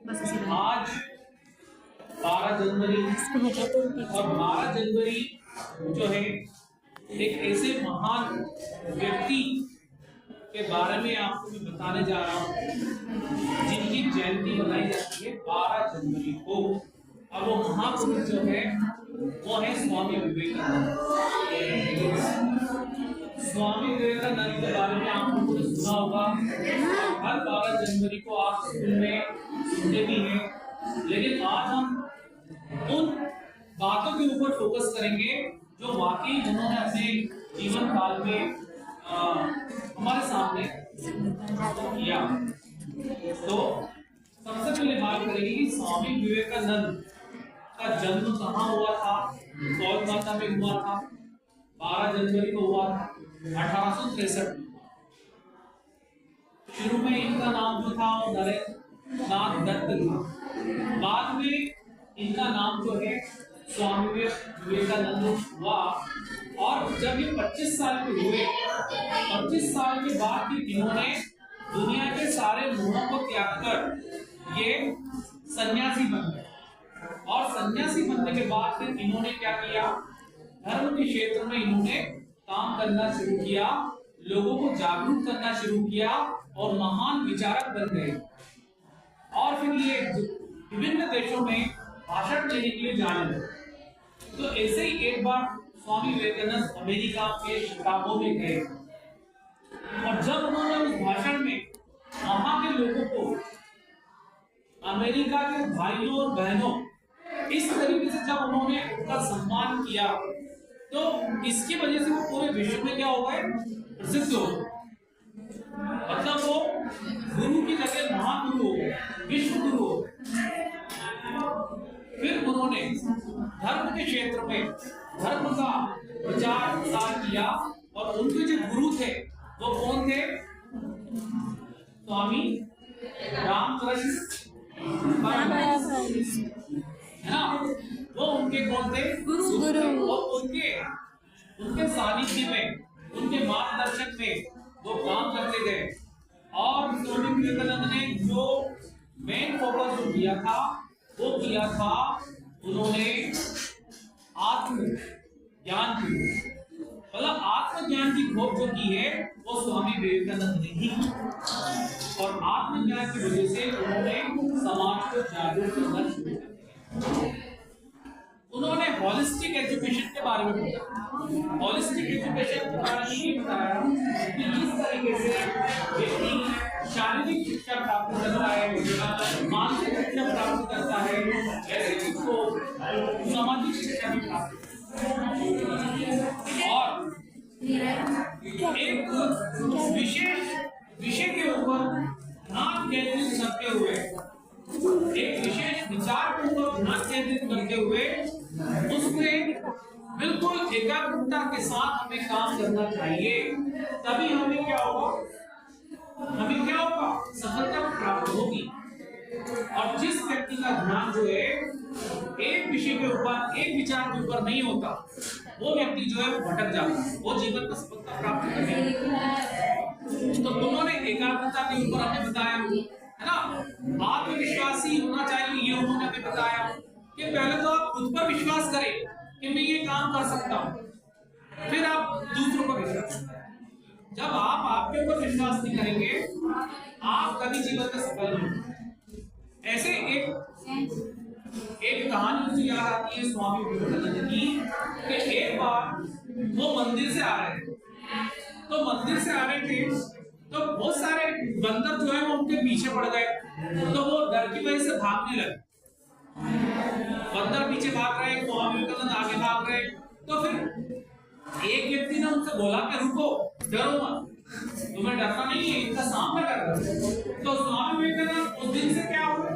आज 12 जनवरी और 12 जनवरी जो है एक ऐसे महान व्यक्ति के बारे में आपको मैं बताने जा रहा हूँ जिनकी जयंती मनाई जाती है 12 जनवरी को। अब वो महापुरुष जो है वो है स्वामी विवेकानंद। स्वामी विवेकानंद के बारे में आप लोगों ने सुना होगा, हर 12 जनवरी को आप स्कूल में सुनते भी हैं। लेकिन आज हम उन बातों के ऊपर फोकस करेंगे जो वाकई उन्होंने अपने जीवन काल में हमारे सामने किया। तो सबसे पहले बात करेंगे कि स्वामी विवेकानंद का जन्म कहाँ हुआ था। कोलकाता में हुआ था, 12 जनवरी को हुआ था 1863 में। शुरू में इनका नाम जो था वो नरेंद्रनाथ दत्त था। बाद में इनका नाम जो है स्वामी विवेकानंद हुआ। और जब ये 25 साल के हुए, 25 साल के बाद ही इन्होंने दुनिया के सारे मोहों को त्याग कर ये सन्यासी बन गए। और सन्यासी बनने के बाद फिर इन्होंने क्या किया, धर्म के क्षेत्र में इन्होंने काम करना शुरू किया, लोगों को जागरूक करना शुरू किया और महान विचारक बन गए। और फिर ये विभिन्न देशों में भाषण देने के लिए जाने लगे। तो ऐसे ही एक बार स्वामी विवेकानंद अमेरिका के शिकागो में गए और जब उन्होंने उस भाषण में वहां के लोगों को, अमेरिका के भाइयों और बहनों, इस तरीके से जब उन्होंने उनका सम्मान किया तो इसकी वजह से वो पूरे विश्व में क्या हो गए, प्रसिद्ध हो गए। मतलब वो गुरु की जगह महागुरु हो गए, विश्व गुरु हो गए। फिर उन्होंने धर्म के क्षेत्र में धर्म का प्रचार प्रसार किया और उनके जो गुरु थे वो कौन थे, स्वामी रामकृष्ण है ना, वो उनके कौन थे, गुरु। और उनके सानिध्य में, उनके मार्गदर्शन में वो काम करते गए। और स्वामी विवेकानंद ने जो मेन फोकस जो किया था वो किया था, उन्होंने आत्मज्ञान की, मतलब आत्मज्ञान की खोज जो की है वो स्वामी विवेकानंद ने ही की। और आत्मज्ञान की वजह से उन्होंने समाज को जागरूक करना शुरू किया। उन्होंने होलिस्टिक एजुकेशन के बारे में बताया। होलिस्टिक एजुकेशन के बारे में ये बताया कि किस तरीके से व्यक्ति शारीरिक शिक्षा प्राप्त करता है, मानसिक शिक्षा प्राप्त करता है, ऐसे उसको सामाजिक शिक्षा भी प्राप्त करता है। और एक विशेष विषय के ऊपर ध्यान केंद्रित करते हुए, एक विशेष विचार के ऊपर ध्यान केंद्रित करते हुए उसमें बिल्कुल एकाग्रता के साथ हमें काम करना चाहिए। तभी हमें क्या होगा, सफलता प्राप्त होगी। और जिस व्यक्ति का ध्यान जो है एक विषय के ऊपर, एक विचार के ऊपर नहीं होता, वो व्यक्ति जो है वो भटक जाता है, वो जीवन में सफलता प्राप्त करने। तो उन्होंने एकाग्रता के ऊपर हमें बताया है ना, आत्मविश्वासी होना चाहिए, ये उन्होंने हमें बताया कि पहले तो आप खुद पर विश्वास करें कि मैं ये काम कर सकता हूँ, फिर आप दूसरों पर विश्वास करें। जब आप आपके ऊपर विश्वास नहीं करेंगे, आप कभी जीवन में सफल नहीं होंगे। ऐसे एक कहानी मुझे याद आती है स्वामी विवेकानंद की कि एक बार वो मंदिर से आ रहे थे। तो मंदिर से आ रहे थे तो बहुत सारे बंदर जो है वो उनके पीछे पड़ गए। तो वो डर की वजह से भागने लगे। बंदर पीछे भाग रहे, स्वामी विवेकानंद आगे भाग रहे। तो फिर एक व्यक्ति ने उनसे बोला कि रुको, डरो मत, तुम्हें डरना नहीं है, इनका सामना कर रहे। तो स्वामी विवेकानंद उस दिन से क्या हुआ,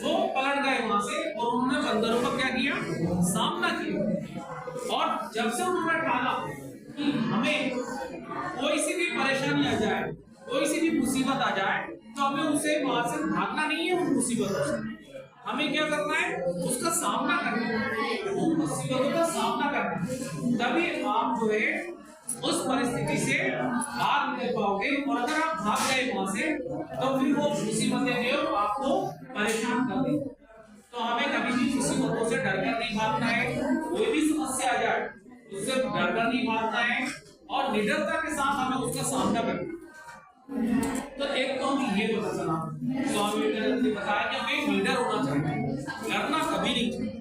वो पलट गए वहां से और उन्होंने बंदरों का क्या किया, सामना किया। और जब से उन्होंने ठाना कि हमें कोई सी भी परेशानी आ जाए, कोई सी भी मुसीबत आ जाए, तो हमें उसे वहां से भागना नहीं है, उन मुसीबतों से हमें क्या करना है, उसका सामना करना है, उन मुसीबतों का सामना करना है। तभी आप जो है उस परिस्थिति से बाहर निकल पाओगे। और अगर आप भाग गए वहां से तो फिर वो मुसीबतें जो आपको परेशान कर देंगे। तो हमें कभी भी मुसीबतों से डरकर नहीं भागना है। कोई भी समस्या आ जाए उससे डरकर नहीं भागना है और निडरता के साथ हमें उसका सामना करना है। तो एक तो हमें ये पता चला, स्वामी विवेकानंद ने बताया कि हमें निडर होना चाहिए, डरना कभी नहीं चाहिए।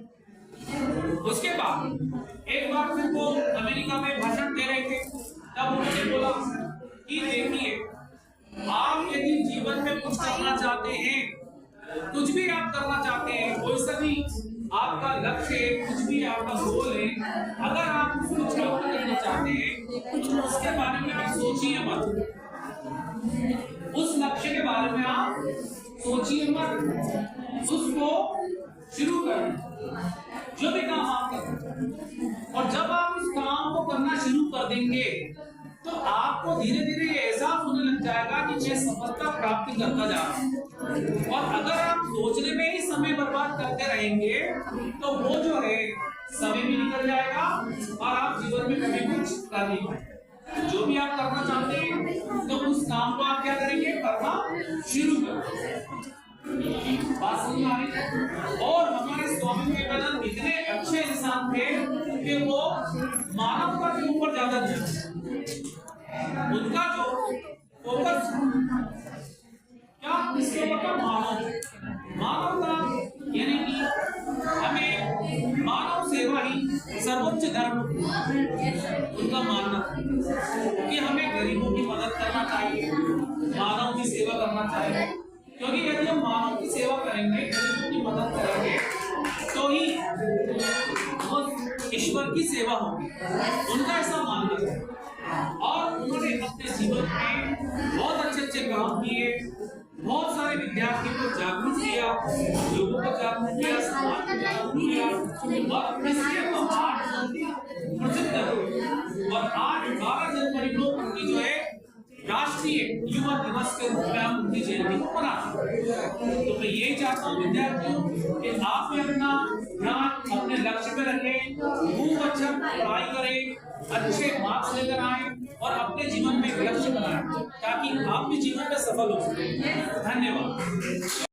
उसके बाद एक बार फिर वो अमेरिका में भाषण दे रहे थे, तब उन्होंने बोला कि देखिए, आप यदि जीवन में कुछ करना चाहते हैं, कुछ भी आप करना चाहते हैं, कोई सा भी आपका लक्ष्य है, कुछ भी आपका गोल है, अगर आप उसको प्राप्त करना चाहते हैं, उसके बारे में आप सोचिए मत। उस लक्ष्य के बारे में आप सोचिए मत, उसको शुरू करें, जो भी काम आप करें। और जब आप उस काम को करना शुरू कर देंगे तो आपको धीरे धीरे ये एहसास होने लग जाएगा कि मैं सफलता प्राप्त करता जा रहा हूं। और अगर आप सोचने में ही समय बर्बाद करते रहेंगे तो वो जो है समय भी निकल जाएगा और आप जीवन में कभी कुछ कर नहीं पाएंगे। जो भी आप करना चाहते हैं तो उस काम को आप क्या करेंगे, करना शुरू करेंगे। बात समझ आ रही है? और हमारे स्वामी विवेकानंद इतने अच्छे इंसान थे कि वो मानवता के ऊपर ज्यादा उनका जो फोकस क्या इसके ऊपर मानवता, यानी कि हमें मानव सेवा ही सर्वोच्च धर्म उनका मानना कि हमें गरीबों की मदद करना चाहिए, मानव की सेवा करना चाहिए। क्योंकि यदि हम मानव की सेवा करेंगे, गरीबों की मदद करेंगे तो ही ईश्वर की सेवा होगी, उनका ऐसा मानना है। और उन्होंने अपने जीवन में बहुत अच्छे काम किए, बहुत सारे विद्यार्थियों को जागरूक किया, लोगों को जागरूक किया, समाज को जागरूक किया और इसलिए वो आज प्रसिद्ध हुए। और आज 12 जनवरी को उनकी जो है राष्ट्रीय युवा दिवस के रूप में हम उनकी जयंती को मनाते हैं। तो मैं यही चाहता हूँ विद्यार्थियों कि आप भी अपना ध्यान अपने लक्ष्य पे रखें, खूब अच्छा पढ़ाई करें, अच्छे मार्क्स लेकर आए और अपने जीवन में एक लक्ष्य बनाएं ताकि आप भी जीवन में सफल हो सकें। धन्यवाद।